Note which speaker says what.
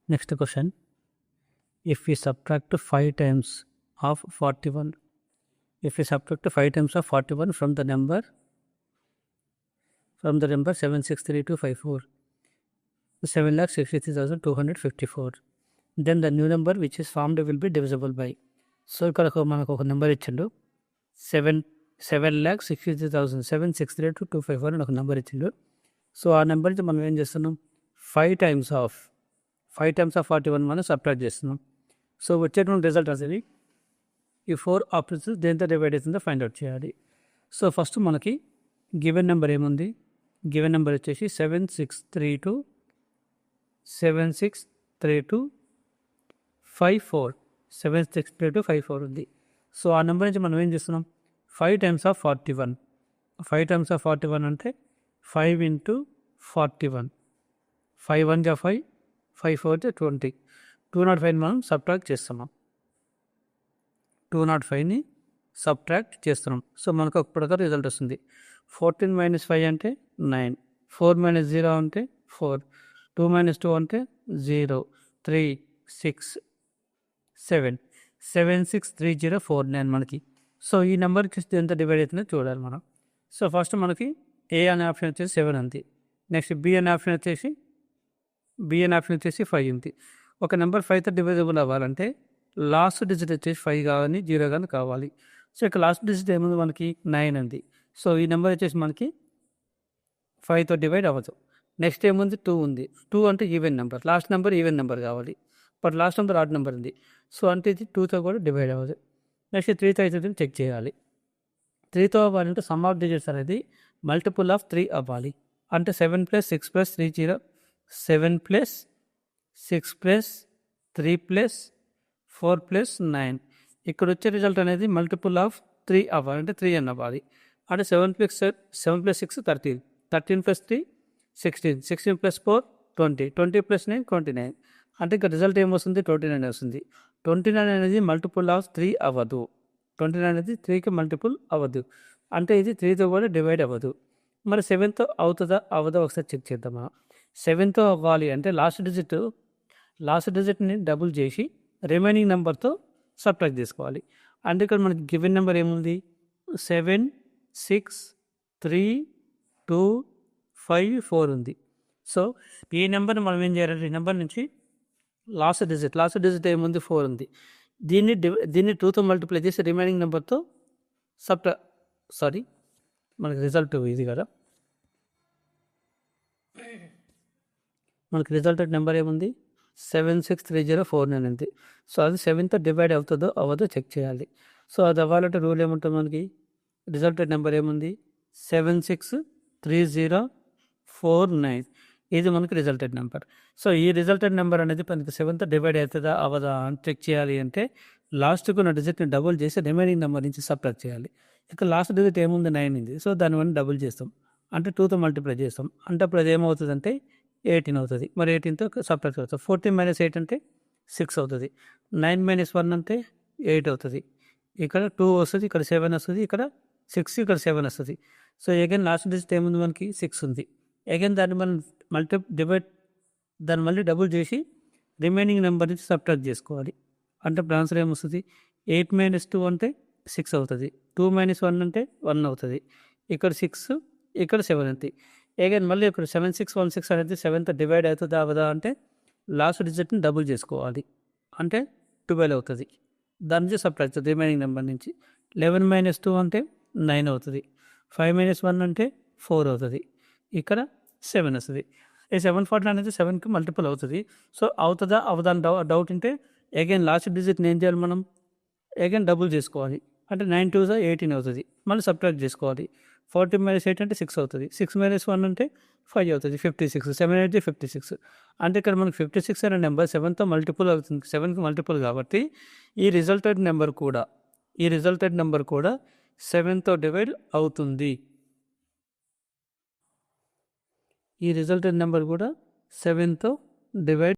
Speaker 1: Next question. If we subtract 5 times of 41, if we subtract 5 times of 41 from the number 763254, 7,63,254, then the new number which is formed will be divisible by. So ఇక్కడ మనకు ఒక number ఇచ్చిండు 7,63,254 అని ఒక number ఇచ్చిండు. So ఆ number నుంచి మనం ఏం చేస్తున్నాం, 5 times ఆఫ్ 41 మనం సబ్ట్రాక్ట్ చేస్తున్నాం. సో వచ్చేటువంటి రిజల్ట్ అనేది ఈ 4 ఆప్షన్స్ దేంతో డివైడ్ అవుతుందో ఫైండ్ అవుట్ చేయాలి. సో ఫస్ట్ మనకి గివెన్ నెంబర్ ఏముంది, గివెన్ నెంబర్ వచ్చేసి 763254 ఉంది. సో ఆ నెంబర్ నుంచి మనం ఏం చేస్తున్నాం, 5 times ఆఫ్ 41, 5 times ఆఫ్ 41 అంటే 5 into 41, 5 1 = 5, 5 4 = 20, 205 మనం సబ్ట్రాక్ట్ చేస్తున్నాం, 205ని సబ్ట్రాక్ట్ చేస్తున్నాం. సో మనకు ఒక ప్రకారం రిజల్ట్ వస్తుంది. 14 - 5 అంటే 9, 4 - 0 అంటే 4, 2 - 2 అంటే 0, 3 6 7, 763049 మనకి. సో ఈ నెంబర్కి ఎంత డివైడ్ అవుతుందో చూడాలి మనం. సో ఫస్ట్ మనకి ఏ అనే ఆప్షన్ వచ్చేసి 7 ఉంది. నెక్స్ట్ బి అనే ఆప్షన్ వచ్చేసి 5 ఉంది. ఒక నెంబర్ 5తో డివైజబుల్ అవ్వాలంటే లాస్ట్ డిజిట్ వచ్చేసి 5 కానీ 0 కానీ కావాలి. సో ఇక్కడ లాస్ట్ డిజిట్ ఏముంది మనకి 9 ఉంది. సో ఈ నెంబర్ వచ్చేసి మనకి 5తో డివైడ్ అవ్వదు. నెక్స్ట్ ఏముంది 2 ఉంది. 2 అంటే even number, last number even number కావాలి, but last number odd number ఉంది. సో అంటే ఇది 2తో కూడా డివైడ్ అవ్వదు. నెక్స్ట్ 3తో అయితే చెక్ చేయాలి. 3తో అవ్వాలంటే సమ్ ఆఫ్ డిజిట్స్ అనేది మల్టిపుల్ ఆఫ్ 3 అవ్వాలి. అంటే 7 + 6 + 3 0, 7 + 6 + 3 + 4 + 9. ఇక్కడ వచ్చే రిజల్ట్ అనేది మల్టిపుల్ ఆఫ్ 3 అవ్వాలి, అంటే 3 అని అవ్వాలి. అంటే 7 + 6 13, 13 + 3 16, 16 + 4 20, 20 + 9 29. అంటే ఇక్కడ రిజల్ట్ ఏమొస్తుంది, 29 వస్తుంది. 29 అనేది మల్టిపుల్ ఆఫ్ 3 అవ్వదు. 29 అనేది 3కి మల్టిపుల్ అవ్వదు, అంటే ఇది 3తో కూడా డివైడ్ అవ్వదు. మరి 7తో అవుతుందా అవ్వదో ఒకసారి చెక్ చేద్దామా. 7తో అవ్వాలి అంటే లాస్ట్ డిజిట్ని డబుల్ చేసి రిమైనింగ్ నెంబర్తో సబ్ట్రాక్ట్ చేసుకోవాలి. అంటే ఇక్కడ మనకి గివెన్ నెంబర్ ఏముంది, 7 6 3 2 5 4 ఉంది. సో ఈ నెంబర్ని మనం ఏం చేయాలంటే ఈ నెంబర్ నుంచి లాస్ట్ డిజిట్ ఏముంది 4 ఉంది. దీన్ని 2తో మల్టిప్లై చేసి రిమైనింగ్ నెంబర్తో మనకి రిజల్ట్ ఇది కదా, మనకి రిజల్టెడ్ నెంబర్ ఏముంది 763049 ఉంది. సో అది 7తో డివైడ్ అవుతుందో అవ్వదో చెక్ చేయాలి. సో అది అవ్వాలంటే రూల్ ఏముంటుంది మనకి, రిజల్టెడ్ నెంబర్ ఏముంది 763049, ఇది మనకి రిజల్టెడ్ నెంబర్. సో ఈ రిజల్టెడ్ నెంబర్ అనేది మనకి 7తో డివైడ్ అవుతుందా అవ్వదా అని చెక్ చేయాలి అంటే లాస్ట్కు ఉన్న డిజిట్ని డబుల్ చేసి రిమైనింగ్ నెంబర్ నుంచి సబ్ట్రాక్ట్ చేయాలి. ఇక్కడ లాస్ట్ డిజిట్ ఏముంది 9 ఉంది. సో దానివల్ల డబుల్ చేస్తాం, అంటే 2తో మల్టిప్లై చేస్తాం. అంటే అప్పుడు అది ఏమవుతుంది అంటే 18 అవుతుంది. మరి 18తో సబ్ట్రాక్ట్ అవుతుంది. 14 - 8 అంటే 6 అవుతుంది. 9 - 1 అంటే 8 అవుతుంది. ఇక్కడ 2 వస్తుంది, ఇక్కడ 7 వస్తుంది, ఇక్కడ 6, ఇక్కడ 7 వస్తుంది. సో అగైన్ లాస్ట్ డిజిట్ ఏముంది మనకి 6 ఉంది. అగైన్ దాన్ని మనం దాన్ని మళ్ళీ డబుల్ చేసి రిమైనింగ్ నెంబర్ నుంచి సబ్ట్రాక్ట్ చేసుకోవాలి. అంటే ఇప్పుడు ఆన్సర్ ఏమొస్తుంది, 8 - 2 అంటే 6 అవుతుంది, 2 - 1 అంటే 1 అవుతుంది, ఇక్కడ 6, ఇక్కడ 7 అవుతుంది. అగైన్ మళ్ళీ ఇక్కడ 7616 అనేది 7తో డివైడ్ అవుతుందా అవదా అంటే లాస్ట్ డిజిట్ని డబుల్ చేసుకోవాలి, అంటే 12 అవుతుంది. దాని నుంచి సబ్ట్రాక్ట్ రిమైనింగ్ నెంబర్ నుంచి. 11 - 2 అంటే 9 అవుతుంది, 5 - 1 అంటే 4 అవుతుంది, ఇక్కడ 7 వస్తుంది. ఈ 740 అనేది 7కి మల్టిపుల్ అవుతుంది. సో అవుతుందా అవదా అని డౌట్ ఉంటే అగైన్ లాస్ట్ డిజిట్ని ఏం చేయాలి మనం, అగైన్ డబుల్ చేసుకోవాలి, అంటే 9 2 = 18 అవుతుంది. మళ్ళీ సబ్ట్రాక్ట్ చేసుకోవాలి. 14 - 8 అంటే 6 అవుతుంది, 6 - 1 అంటే 5 అవుతుంది, 56, 7 8 56. అంటే ఇక్కడ మనకి 56 అనే నెంబర్ 7తో మల్టిపుల్ అవుతుంది, 7కి మల్టిపుల్ కాబట్టి ఈ రిజల్టెడ్ నెంబర్ కూడా 7తో డివైడ్ అవుతుంది. ఈ రిజల్టెడ్ నెంబర్ కూడా 7తో డివైడ్